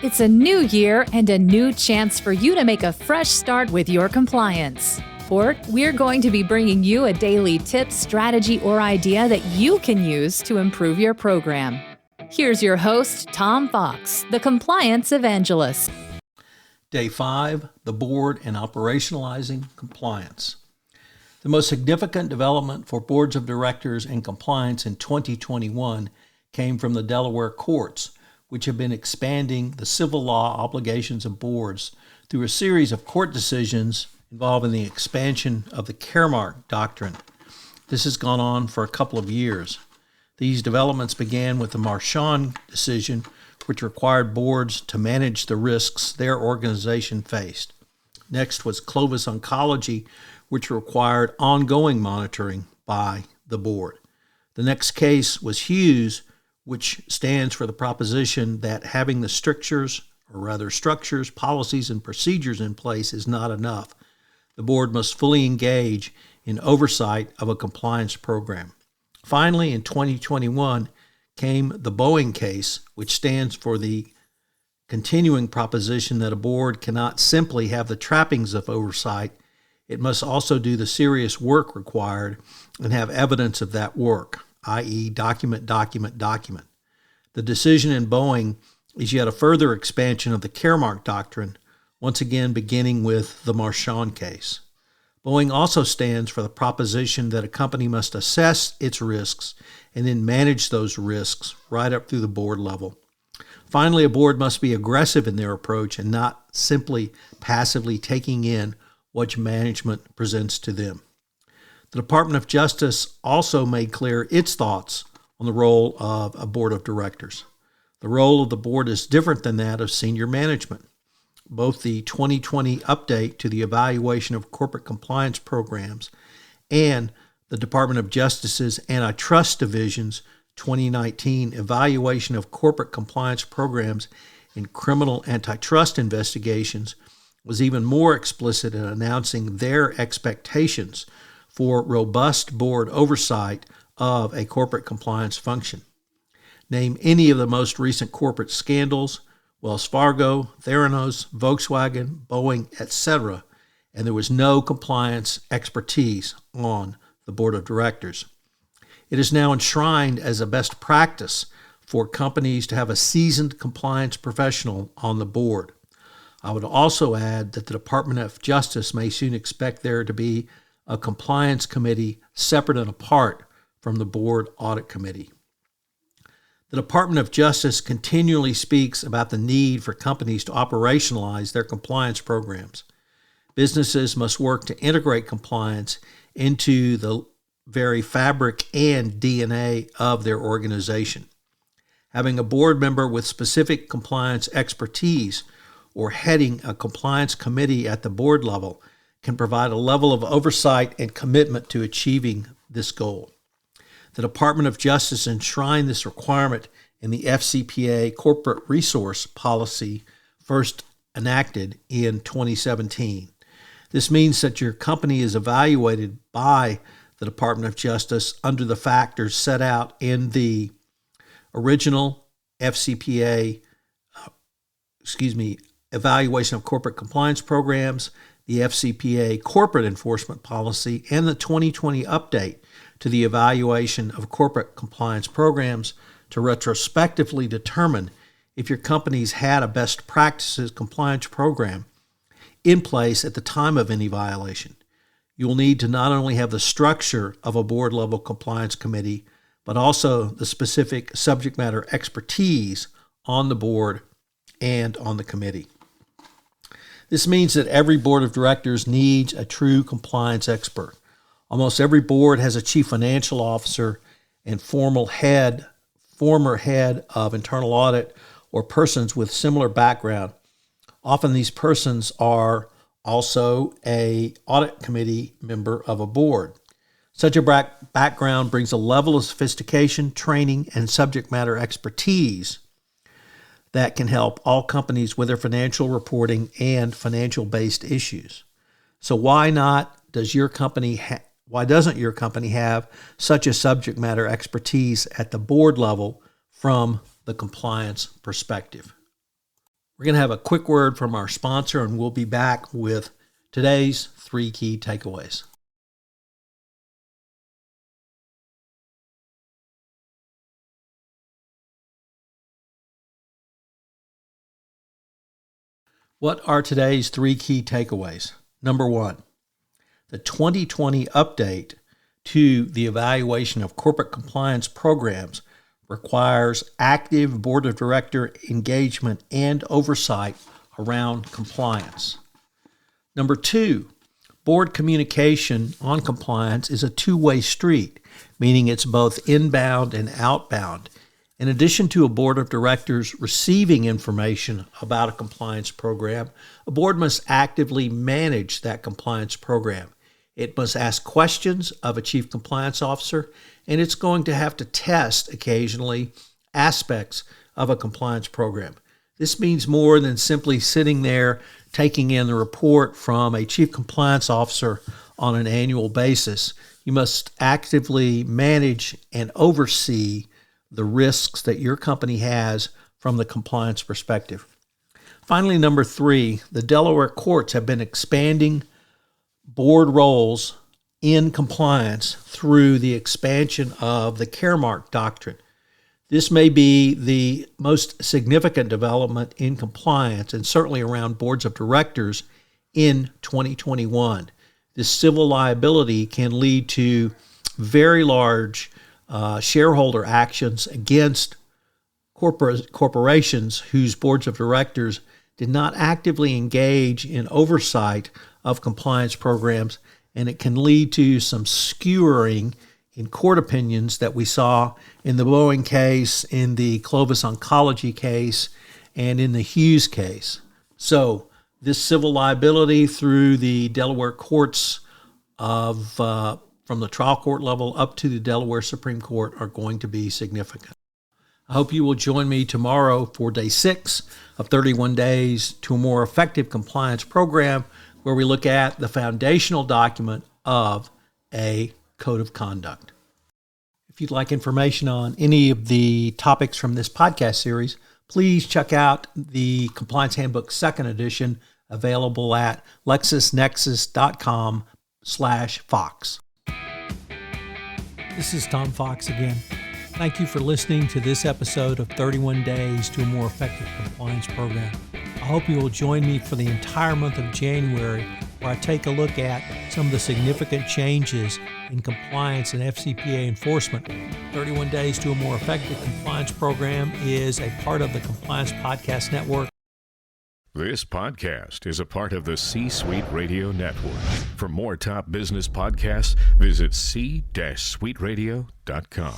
It's a new year and a new chance for you to make a fresh start with your compliance. We're going to be bringing you a daily tip, strategy, or idea that you can use to improve your program. Here's your host, Tom Fox, the Compliance Evangelist. Day 5, the Board and Operationalizing Compliance. The most significant development for boards of directors and compliance in 2021 came from the Delaware courts, which have been expanding the civil law obligations of boards through a series of court decisions involving the expansion of the Caremark Doctrine. This has gone on for a couple of years. These developments began with the Marchand decision, which required boards to manage the risks their organization faced. Next was Clovis Oncology, which required ongoing monitoring by the board. The next case was Hughes, which stands for the proposition that having the structures, policies, and procedures in place is not enough. The board must fully engage in oversight of a compliance program. Finally, in 2021, came the Boeing case, which stands for the continuing proposition that a board cannot simply have the trappings of oversight. It must also do the serious work required and have evidence of that work, i.e. document. The decision in Boeing is yet a further expansion of the Caremark Doctrine, once again beginning with the Marchand case. Boeing also stands for the proposition that a company must assess its risks and then manage those risks right up through the board level. Finally, a board must be aggressive in their approach and not simply passively taking in what management presents to them. The Department of Justice also made clear its thoughts on the role of a board of directors. The role of the board is different than that of senior management. Both the 2020 update to the evaluation of corporate compliance programs and the Department of Justice's Antitrust Division's 2019 evaluation of corporate compliance programs in criminal antitrust investigations was even more explicit in announcing their expectations for robust board oversight of a corporate compliance function. Name any of the most recent corporate scandals, Wells Fargo, Theranos, Volkswagen, Boeing, etc., and there was no compliance expertise on the board of directors. It is now enshrined as a best practice for companies to have a seasoned compliance professional on the board. I would also add that the Department of Justice may soon expect there to be a compliance committee separate and apart from the board audit committee. The Department of Justice continually speaks about the need for companies to operationalize their compliance programs. Businesses must work to integrate compliance into the very fabric and DNA of their organization. Having a board member with specific compliance expertise or heading a compliance committee at the board level can provide a level of oversight and commitment to achieving this goal. The Department of Justice enshrined this requirement in the FCPA Corporate Resource Policy first enacted in 2017. This means that your company is evaluated by the Department of Justice under the factors set out in the original FCPA, evaluation of corporate compliance programs, the FCPA Corporate Enforcement Policy, and the 2020 update to the evaluation of corporate compliance programs to retrospectively determine if your company's had a best practices compliance program in place at the time of any violation. You will need to not only have the structure of a board-level compliance committee, but also the specific subject matter expertise on the board and on the committee. This means that every board of directors needs a true compliance expert. Almost every board has a chief financial officer and former head of internal audit or persons with similar background. Often these persons are also an audit committee member of a board. Such a background brings a level of sophistication, training, and subject matter expertise that can help all companies with their financial reporting and financial-based issues. So why doesn't your company have such a subject matter expertise at the board level from the compliance perspective? We're going to have a quick word from our sponsor, and we'll be back with today's 3 key takeaways. What are today's 3 key takeaways? Number 1, the 2020 update to the evaluation of corporate compliance programs requires active board of director engagement and oversight around compliance. Number 2, board communication on compliance is a two-way street, meaning it's both inbound and outbound. In addition to a board of directors receiving information about a compliance program, a board must actively manage that compliance program. It must ask questions of a chief compliance officer, and it's going to have to test occasionally aspects of a compliance program. This means more than simply sitting there taking in the report from a chief compliance officer on an annual basis. You must actively manage and oversee the risks that your company has from the compliance perspective. Finally, number 3, the Delaware courts have been expanding board roles in compliance through the expansion of the Caremark Doctrine. This may be the most significant development in compliance and certainly around boards of directors in 2021. This civil liability can lead to very large shareholder actions against corporations whose boards of directors did not actively engage in oversight of compliance programs, and it can lead to some skewering in court opinions that we saw in the Boeing case, in the Clovis Oncology case, and in the Hughes case. So this civil liability through the Delaware courts from the trial court level up to the Delaware Supreme Court are going to be significant. I hope you will join me tomorrow for day 6 of 31 Days to a More Effective Compliance Program, where we look at the foundational document of a code of conduct. If you'd like information on any of the topics from this podcast series, please check out the Compliance Handbook 2nd edition available at lexisnexis.com/Fox. This is Tom Fox again. Thank you for listening to this episode of 31 Days to a More Effective Compliance Program. I hope you will join me for the entire month of January, where I take a look at some of the significant changes in compliance and FCPA enforcement. 31 Days to a More Effective Compliance Program is a part of the Compliance Podcast Network. This podcast is a part of the C-Suite Radio Network. For more top business podcasts, visit c-suiteradio.com.